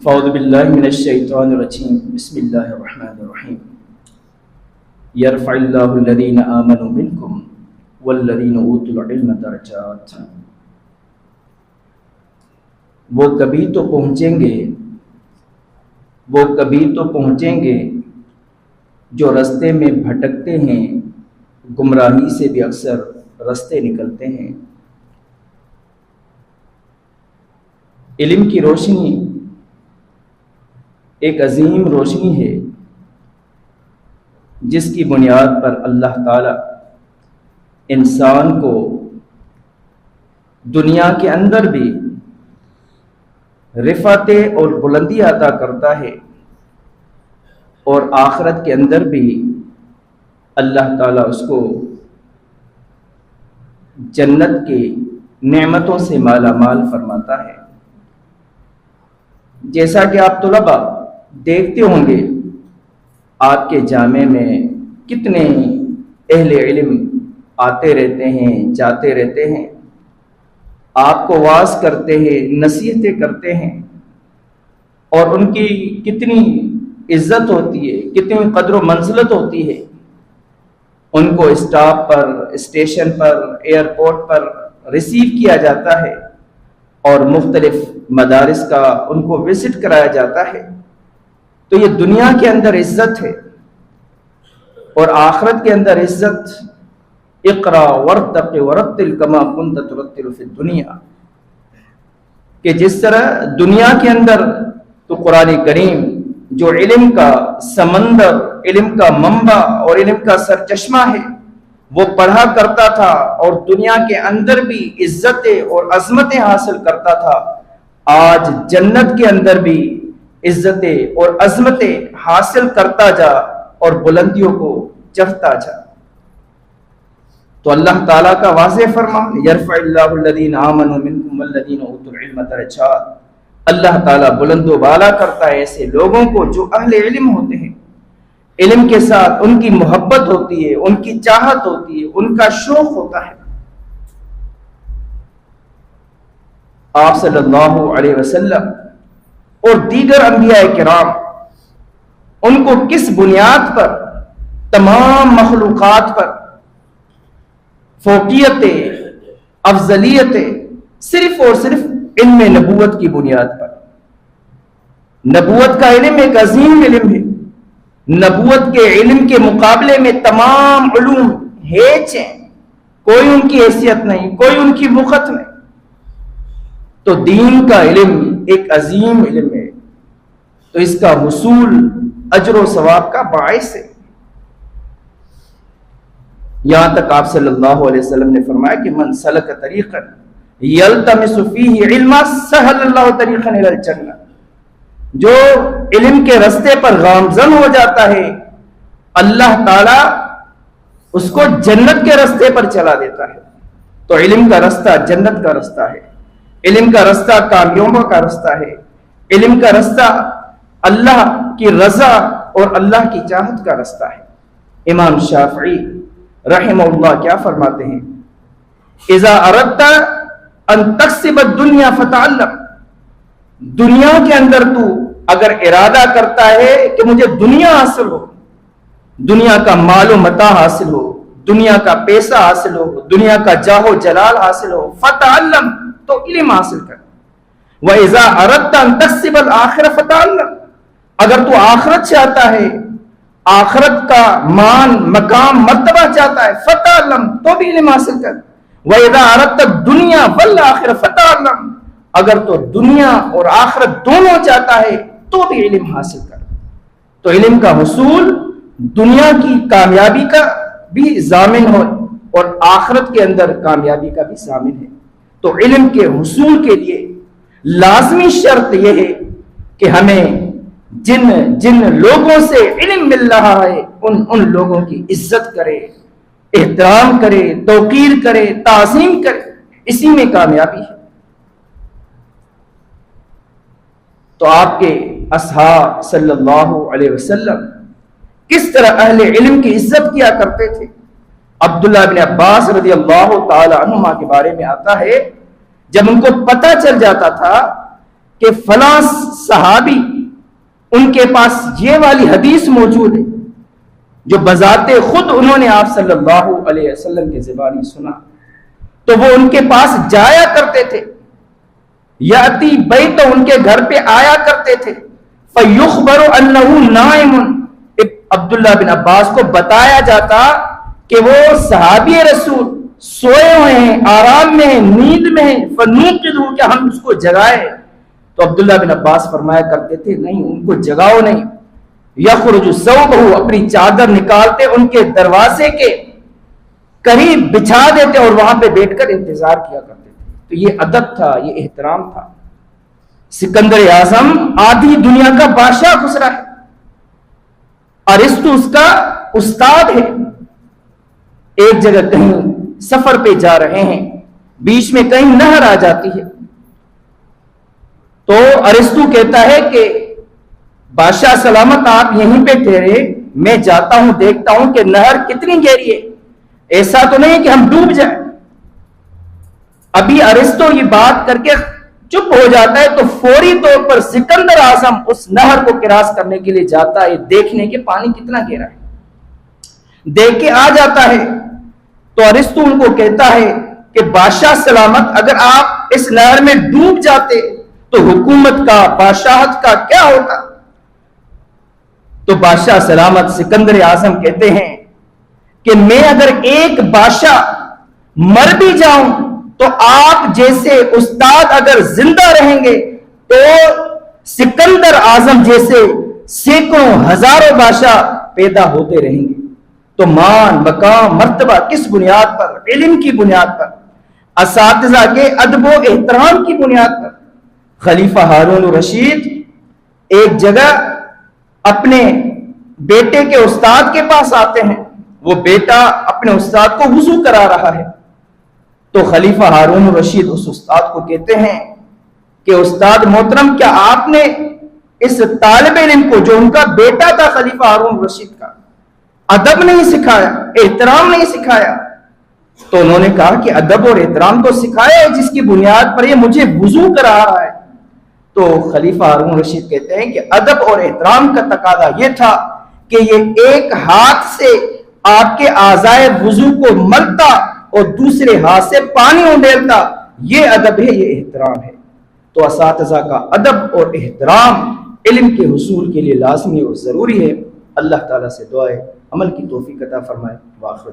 اعوذ باللہ من الشیطان الرجیم بسم اللہ الرحمن الرحیم یرفع اللہ الذین آمنوا منکم والذین اوتوا العلم درجات۔ وہ کبھی تو پہنچیں گے جو رستے میں بھٹکتے ہیں، گمراہی سے بھی اکثر رستے نکلتے ہیں۔ علم کی روشنی ایک عظیم روشنی ہے جس کی بنیاد پر اللہ تعالی انسان کو دنیا کے اندر بھی رفعتیں اور بلندی عطا کرتا ہے، اور آخرت کے اندر بھی اللہ تعالیٰ اس کو جنت کی نعمتوں سے مالا مال فرماتا ہے۔ جیسا کہ آپ طلباء دیکھتے ہوں گے، آپ کے جامع میں کتنے اہل علم آتے رہتے ہیں، جاتے رہتے ہیں، آپ کو واعظ کرتے ہیں، نصیحتیں کرتے ہیں، اور ان کی کتنی عزت ہوتی ہے، کتنی قدر و منزلت ہوتی ہے۔ ان کو اسٹاپ پر، اسٹیشن پر، ایئرپورٹ پر ریسیو کیا جاتا ہے، اور مختلف مدارس کا ان کو وزٹ کرایا جاتا ہے۔ تو یہ دنیا کے اندر عزت ہے، اور آخرت کے اندر عزت اقرا ورتق ورتل کما کنت ترتل فی الدنیا، کہ جس طرح دنیا کے اندر تو قرآن کریم جو علم کا سمندر، علم کا منبع اور علم کا سرچشمہ ہے، وہ پڑھا کرتا تھا، اور دنیا کے اندر بھی عزتیں اور عظمتیں حاصل کرتا تھا۔ آج جنت کے اندر بھی عزتیں اور عظمتیں حاصل کرتا جا اور بلندیوں کو چڑھتا جا۔ تو اللہ تعالیٰ کا واضح فرمان، یرفع اللہ الذین آمنوا منکم والذین اوتوا العلم درجات، اللہ تعالیٰ بلند و بالا کرتا ہے ایسے لوگوں کو جو اہل علم ہوتے ہیں، علم کے ساتھ ان کی محبت ہوتی ہے، ان کی چاہت ہوتی ہے، ان کا شوق ہوتا ہے۔ آپ صلی اللہ علیہ وسلم اور دیگر انبیاء کرام، ان کو کس بنیاد پر تمام مخلوقات پر فوقیتیں، افضلیتیں، صرف اور صرف علم نبوت کی بنیاد پر۔ نبوت کا علم ایک عظیم علم ہے، نبوت کے علم کے مقابلے میں تمام علوم ہیچ ہیں، کوئی ان کی حیثیت نہیں، کوئی ان کی بخت نہیں۔ تو دین کا علم ایک عظیم علم ہے، تو اس کا حصول اجر و ثواب کا باعث ہے۔ یہاں تک آپ صلی اللہ علیہ وسلم نے فرمایا کہ من سلک طریقا یلتمس فیہ علما سہل اللہ طریقا الی الجنہ، جو علم کے رستے پر گامزن ہو جاتا ہے، اللہ تعالی اس کو جنت کے رستے پر چلا دیتا ہے۔ تو علم کا رستہ جنت کا رستہ ہے، علم کا رستہ کامیابیوں کا رستہ ہے، علم کا رستہ اللہ کی رضا اور اللہ کی چاہت کا رستہ ہے۔ امام شافعی رحمہ اللہ کیا فرماتے ہیں، اذا اردت ان تکسب الدنیا فتعلم، دنیا کے اندر تو اگر ارادہ کرتا ہے کہ مجھے دنیا حاصل ہو، دنیا کا مال و متاع حاصل ہو، دنیا کا پیسہ حاصل ہو، دنیا کا جاہ و جلال حاصل ہو، فتعلم، تو علم حاصل کر۔ وَإِذَا أَرَدْتَ أَن تَكْسِبَ الْآخِرَةَ فَتَعَلَّمْ، اگر تو آخرت چاہتا ہے، آخرت کا مان، مقام، مرتبہ چاہتا ہے، فتعلم، تو بھی علم حاصل کر۔ وَإِذَا أَرَدْتَ الدُّنْيَا وَالْآخِرَةَ فَتَعَلَّمْ، اگر تو دنیا اور آخرت دونوں چاہتا ہے تو بھی علم حاصل کر۔ تو علم کا حصول دنیا کی کامیابی کا بھی ضامن ہو، اور آخرت کے اندر کامیابی کا بھی ضامن ہے۔ تو علم کے حصول کے لیے لازمی شرط یہ ہے کہ ہمیں جن لوگوں سے علم مل رہا ہے ان لوگوں کی عزت کرے، احترام کرے، توقیر کرے، تعظیم کرے، اسی میں کامیابی ہے۔ تو آپ کے اصحاب صلی اللہ علیہ وسلم کس طرح اہل علم کی عزت کیا کرتے تھے۔ عبداللہ بن عباس رضی اللہ تعالی عنہما کے بارے میں آتا ہے، جب ان کو پتہ چل جاتا تھا کہ فلاں صحابی ان کے پاس یہ والی حدیث موجود ہے جو بذات خود انہوں نے آپ صلی اللہ علیہ وسلم کے زبانی سنا، تو وہ ان کے پاس جایا کرتے تھے، یاتی بیت، ان کے گھر پہ آیا کرتے تھے، فیخبر انہ نائم، عبداللہ بن عباس کو بتایا جاتا کہ وہ صحابی رسول سوئے ہوئے ہیں، آرام میں ہیں، نیند میں ہیں، فنوقظہ، کہ ہم اس کو جگائے. تو عبداللہ بن عباس فرمایا کرتے تھے نہیں، ان کو جگاؤ نہیں. یخرج ثوبہ، اپنی چادر نکالتے ان کے دروازے کے قریب بچھا دیتے اور وہاں پہ بیٹھ کر انتظار کیا کرتے تھے. تو یہ ادب تھا، یہ احترام تھا. سکندر اعظم آدھی دنیا کا بادشاہ گزرا ہے، ارسطو اس کا استاد ہے. ایک جگہ کہیں سفر پہ جا رہے ہیں، بیچ میں کہیں نہر آ جاتی ہے، تو ارسطو کہتا ہے کہ بادشاہ سلامت آپ یہیں پہ ٹھہرے، میں جاتا ہوں دیکھتا ہوں کہ نہر کتنی گہری ہے، ایسا تو نہیں کہ ہم ڈوب جائیں. ابھی ارسطو یہ بات کر کے چپ ہو جاتا ہے تو فوری طور پر سکندر اعظم اس نہر کو کراس کرنے کے لیے جاتا ہے، دیکھنے کے پانی کتنا گہرا ہے، دیکھ کے آ جاتا ہے. تو ارسطو ان کو کہتا ہے کہ بادشاہ سلامت اگر آپ اس نہر میں ڈوب جاتے تو حکومت کا، بادشاہت کا کیا ہوتا؟ تو بادشاہ سلامت سکندر اعظم کہتے ہیں کہ میں اگر ایک بادشاہ مر بھی جاؤں تو آپ جیسے استاد اگر زندہ رہیں گے تو سکندر اعظم جیسے سینکڑوں ہزاروں بادشاہ پیدا ہوتے رہیں گے. تو مان، مقام، مرتبہ کس بنیاد پر؟ علم کی بنیاد پر، اساتذہ کے ادب و احترام کی بنیاد پر. خلیفہ ہارون الرشید ایک جگہ اپنے بیٹے کے استاد کے پاس آتے ہیں، وہ بیٹا اپنے استاد کو وضو کرا رہا ہے. تو خلیفہ ہارون الرشید اس استاد کو کہتے ہیں کہ استاد محترم، کیا آپ نے اس طالب علم کو، جو ان کا بیٹا تھا خلیفہ ہارون الرشید کا، ادب نہیں سکھایا، احترام نہیں سکھایا؟ تو انہوں نے کہا کہ ادب اور احترام تو سکھایا ہے، جس کی بنیاد پر یہ مجھے وضو کرا رہا ہے. تو خلیفہ ہارون الرشید کہتے ہیں کہ ادب اور احترام کا تقاضا یہ تھا کہ یہ ایک ہاتھ سے آپ کے اعضائے وضو کو ملتا اور دوسرے ہاتھ سے پانی اونڈیلتا، یہ ادب ہے، یہ احترام ہے. تو اساتذہ کا ادب اور احترام علم کے حصول کے لیے لازمی اور ضروری ہے. اللہ تعالیٰ سے دعا ہے عمل کی توفیق عطا فرمائے. واخر